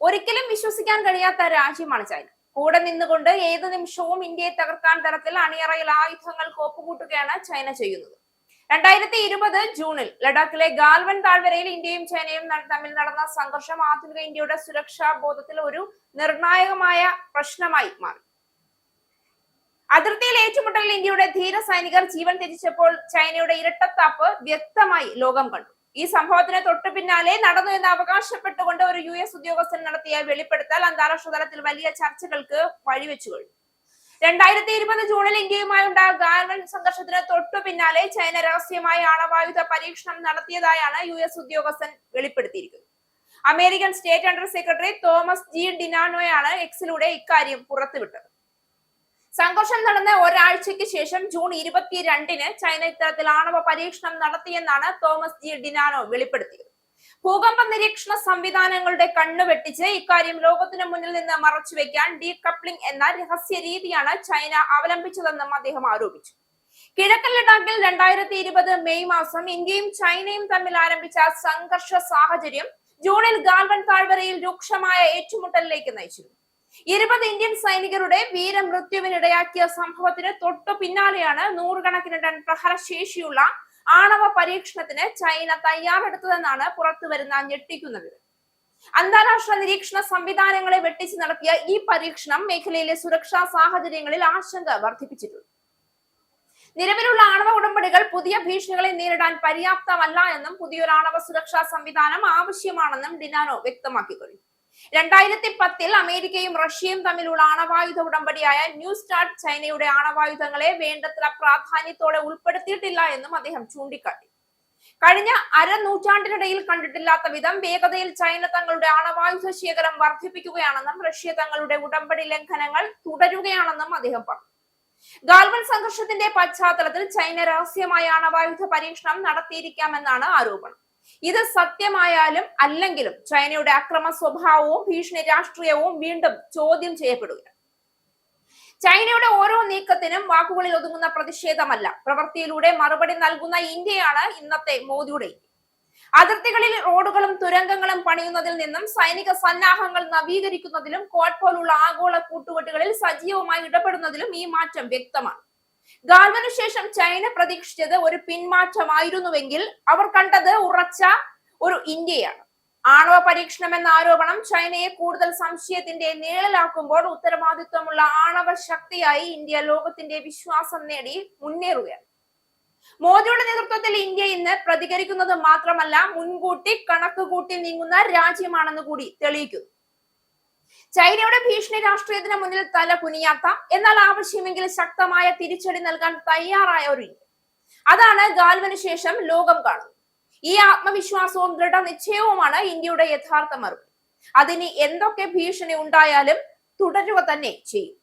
ഒരിക്കലും വിശ്വസിക്കാൻ കഴിയാത്ത രാജ്യമാണ് ചൈന. കൂടെ നിന്നുകൊണ്ട് ഏത് നിമിഷവും ഇന്ത്യയെ തകർക്കാൻ തരത്തിൽ അണിയറയിൽ ആയുധങ്ങൾ കോപ്പുകൂട്ടുകയാണ് ചൈന ചെയ്യുന്നത്. 2020 ജൂണിൽ ലഡാക്കിലെ ഗാൽവൻ താഴ്വരയിൽ ഇന്ത്യയും ചൈനയും തമ്മിൽ നടന്ന സംഘർഷം ആധുനിക ഇന്ത്യയുടെ സുരക്ഷാ ബോധത്തിൽ ഒരു നിർണായകമായ പ്രശ്നമായി മാറി. അതിർത്തിയിൽ ഏറ്റുമുട്ടലിൽ ഇന്ത്യയുടെ ധീര സൈനികർ ജീവൻ ത്യജിച്ചപ്പോൾ ചൈനയുടെ ഇരട്ടത്താപ്പ് വ്യക്തമായി ലോകം കണ്ടു. ഈ സംഭവത്തിന് തൊട്ടു പിന്നാലെ നടന്നു എന്ന് അവകാശപ്പെട്ടുകൊണ്ട് ഒരു US ഉദ്യോഗസ്ഥൻ നടത്തിയ വെളിപ്പെടുത്തൽ അന്താരാഷ്ട്ര തലത്തിൽ വലിയ ചർച്ചകൾക്ക് വഴിവെച്ചു കഴിഞ്ഞു. 2020 ജൂണിൽ ഇന്ത്യയുമായി ഉണ്ടായ ഗാൽവൻ സംഘർഷത്തിന് തൊട്ടു പിന്നാലെ ചൈന രഹസ്യമായി ആണവായുധ പരീക്ഷണം നടത്തിയതായാണ് US ഉദ്യോഗസ്ഥൻ വെളിപ്പെടുത്തിയിരിക്കുന്നത്. American state under secretary Thomas G ഡിനാനോയാണ് എക്സിലൂടെ ഇക്കാര്യം പുറത്തുവിട്ടത്. സംഘർഷം നടന്ന ഒരാഴ്ചയ്ക്ക് ശേഷം ജൂൺ 22-ന് ചൈന ഇത്തരത്തിൽ ആണവ പരീക്ഷണം നടത്തിയെന്നാണ് തോമസ് ജി ഡിനാനോ വെളിപ്പെടുത്തിയത്. ഭൂകമ്പ നിരീക്ഷണ സംവിധാനങ്ങളുടെ കണ്ണു വെട്ടിച്ച് ഇക്കാര്യം ലോകത്തിന് മുന്നിൽ നിന്ന് മറച്ചുവെക്കാൻ ഡീകപ്ലിംഗ് എന്ന രഹസ്യ രീതിയാണ് ചൈന അവലംബിച്ചതെന്നും അദ്ദേഹം ആരോപിച്ചു. കിഴക്കൻ ലഡാക്കിൽ 2020 മെയ് മാസം ഇന്ത്യയും ചൈനയും തമ്മിൽ ആരംഭിച്ച സംഘർഷ സാഹചര്യം ജൂണിൽ ഗാൽവൻ താഴ്വരയിൽ രൂക്ഷമായ ഏറ്റുമുട്ടലിലേക്ക് നയിച്ചിരുന്നു. 20 ഇന്ത്യൻ സൈനികരുടെ വീരമൃത്യുവിനിടയാക്കിയ സംഭവത്തിന് തൊട്ടു പിന്നാലെയാണ് നൂറുകണക്കിന് ടൺ പ്രഹരശേഷിയുള്ള ആണവ പരീക്ഷണത്തിന് ചൈന തയ്യാറെടുത്തതെന്നാണ് പുറത്തുവരുന്ന ഞെട്ടിക്കുന്ന വിവരം. അന്താരാഷ്ട്ര നിരീക്ഷണ സംവിധാനങ്ങളെ വെട്ടിച്ച് നടത്തിയ ഈ പരീക്ഷണം മേഖലയിലെ സുരക്ഷാ സാഹചര്യങ്ങളിൽ ആശങ്ക വർദ്ധിപ്പിച്ചിട്ടുണ്ട്. നിലവിലുള്ള ആണവ ഉടമ്പടികൾ പുതിയ ഭീഷണികളെ നേരിടാൻ പര്യാപ്തമല്ല എന്നും പുതിയൊരു ആണവ സുരക്ഷാ സംവിധാനം ആവശ്യമാണെന്നും ഡിനാനോ വ്യക്തമാക്കി കഴിഞ്ഞു. 2010-ൽ അമേരിക്കയും റഷ്യയും തമ്മിലുള്ള ആണവായുധ ഉടമ്പടിയായ ന്യൂ സ്റ്റാർട്ട് ചൈനയുടെ ആണവായുധങ്ങളെ വേണ്ടത്ര പ്രാധാന്യത്തോടെ ഉൾപ്പെടുത്തിയിട്ടില്ല എന്നും അദ്ദേഹം ചൂണ്ടിക്കാട്ടി. കഴിഞ്ഞ അരനൂറ്റാണ്ടിനിടയിൽ കണ്ടിട്ടില്ലാത്ത വിധം വേഗതയിൽ ചൈന തങ്ങളുടെ ആണവായുധ ശേഖരം വർദ്ധിപ്പിക്കുകയാണെന്നും റഷ്യ തങ്ങളുടെ ഉടമ്പടി ലംഘനങ്ങൾ തുടരുകയാണെന്നും അദ്ദേഹം പറഞ്ഞു. ഗാൽവൻ സംഘർഷത്തിന്റെ പശ്ചാത്തലത്തിൽ ചൈന രഹസ്യമായ ആണവായുധ പരീക്ഷണം നടത്തിയിരിക്കാമെന്നാണ് ആരോപണം. ഇത് സത്യമായാലും അല്ലെങ്കിലും ചൈനയുടെ അക്രമ സ്വഭാവവും ഭീഷണി രാഷ്ട്രീയവും വീണ്ടും ചോദ്യം ചെയ്യപ്പെടുകയാണ്. ചൈനയുടെ ഓരോ നീക്കത്തിനും വാക്കുകളിൽ ഒതുങ്ങുന്ന പ്രതിഷേധമല്ല, പ്രവൃത്തിയിലൂടെ മറുപടി നൽകുന്ന ഇന്ത്യയാണ് ഇന്നത്തെ മോദിയുടെ ഇന്ത്യ. അതിർത്തികളിൽ റോഡുകളും തുരങ്കങ്ങളും പണിയുന്നതിൽ നിന്നും സൈനിക സന്നാഹങ്ങൾ നവീകരിക്കുന്നതിലും ക്വാഡ് പോലുള്ള ആഗോള കൂട്ടുകെട്ടുകളിൽ സജീവമായി ഇടപെടുന്നതിലും ഈ മാറ്റം വ്യക്തമാണ്. ഗാൽവനു ശേഷം ചൈന പ്രതീക്ഷിച്ചത് ഒരു പിന്മാറ്റമായിരുന്നുവെങ്കിൽ അവർ കണ്ടത് ഉറച്ച ഒരു ഇന്ത്യയാണ്. ആണവ പരീക്ഷണം എന്ന ആരോപണം ചൈനയെ കൂടുതൽ സംശയത്തിന്റെ നിഴലാക്കുമ്പോൾ ഉത്തരവാദിത്വമുള്ള ആണവ ശക്തിയായി ഇന്ത്യ ലോകത്തിന്റെ വിശ്വാസം നേടി മുന്നേറുകയാണ്. മോദിയുടെ നേതൃത്വത്തിൽ ഇന്ത്യ ഇന്ന് പ്രതികരിക്കുന്നത് മാത്രമല്ല, മുൻകൂട്ടി കണക്ക് കൂട്ടി നീങ്ങുന്ന രാജ്യമാണെന്ന് കൂടി തെളിയിക്കുന്നു. ചൈനയുടെ ഭീഷണി രാഷ്ട്രീയത്തിന് മുന്നിൽ തല കുനിയാത്ത, എന്നാൽ ആവശ്യമെങ്കിൽ ശക്തമായ തിരിച്ചടി നൽകാൻ തയ്യാറായ ഒരു ഇന്ത്യ. അതാണ് ഗാൽവന് ശേഷം ലോകം കാണുന്നത്. ഈ ആത്മവിശ്വാസവും ദൃഢനിശ്ചയവുമാണ് ഇന്ത്യയുടെ യഥാർത്ഥ മറുപടി. അതിന് എന്തൊക്കെ ഭീഷണി ഉണ്ടായാലും തുടരുക തന്നെ ചെയ്യും.